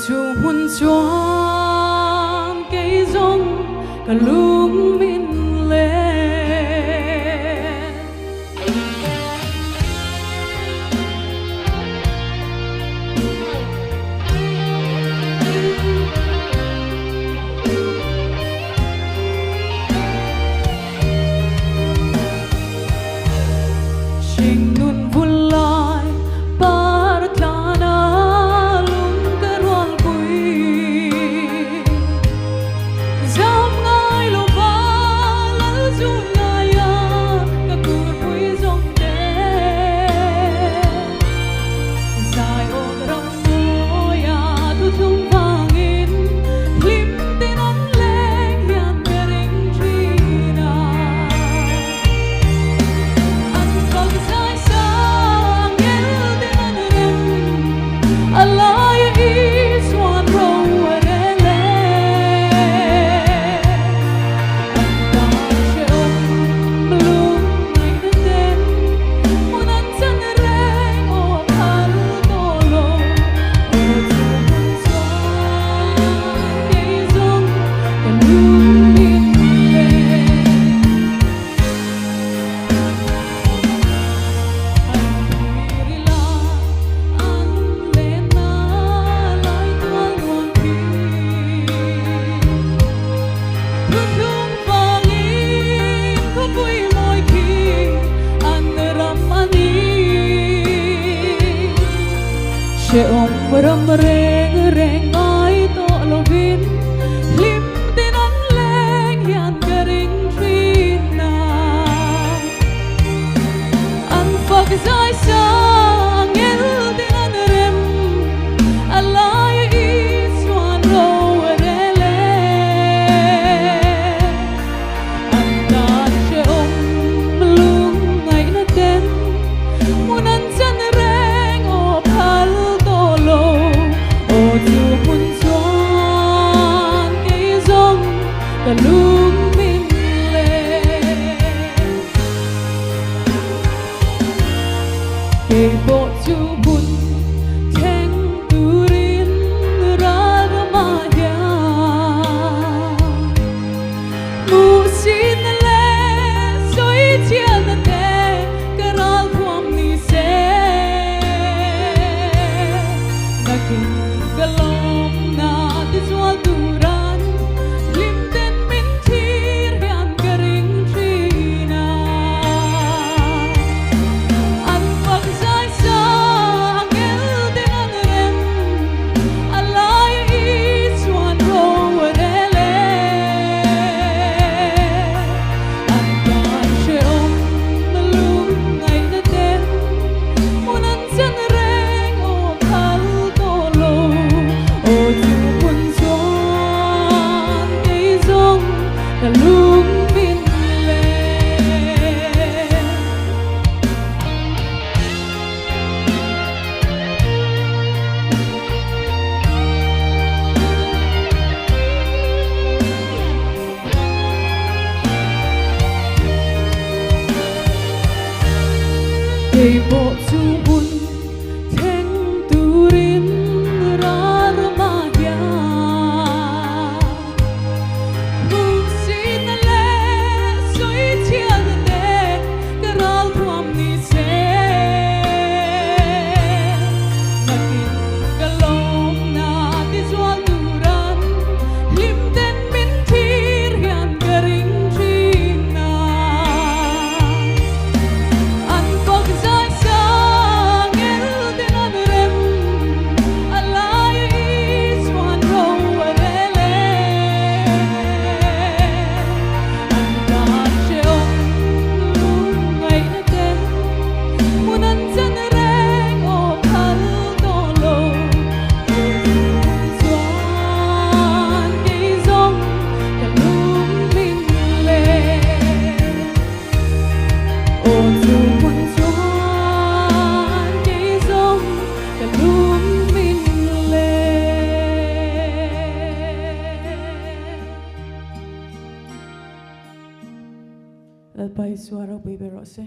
chu hun chuan cây rong cả lung min lên Sing nun vun lai par thana lung karwal pui zam ngai lo ba lal zu ngai ya ka kur pui zong te sai ong ram mo ya tu thung vang in lim tin an leng hian ke ring trina an fog sai sang el tin an rem alai is one row rele an ta she om blum nai na ten mun an san reng o al to lo o chu hun chuan cây rong cả lung min lên Ri la an lên na lai tuan luang phi thun thung vang in ko pui moi khi an ram ani she om ram reng reng ai to lovin lim tin an leng hian ka ring trina an fog sai sang el tin an rem alai is one row rele an ta she om lung ngai na ten mun an san reng o phal to lo o chu hun chuan cây rong cả lung min lên cây bộ chu hun theng turin ra ma ya mu sin le soi chian te karal thuam ni se nakin galom na ti zwal turan lim ten min thir hian ka ring trina an fog sai sang el tin an rem alai is one row rele an ta she om lung ngai na ten mun an san reng o phal to lo o chu hun chuan cây rong cả lung min lên cây bộ chu hun theng turin ra ma ya mu sin le soi chian te karal thuam ni se nakin galom na ti zwal turan lim ten min thir hian ka ring trina an fog sai sang el tin an rem alai is one row rele an ta she om lung ngai na ten mun an san reng o phal to lo o chu hun chuan cây rong cả lung min lên o chu hun chuan cây rong cả lung min lên. Lalpai suara bebe rose.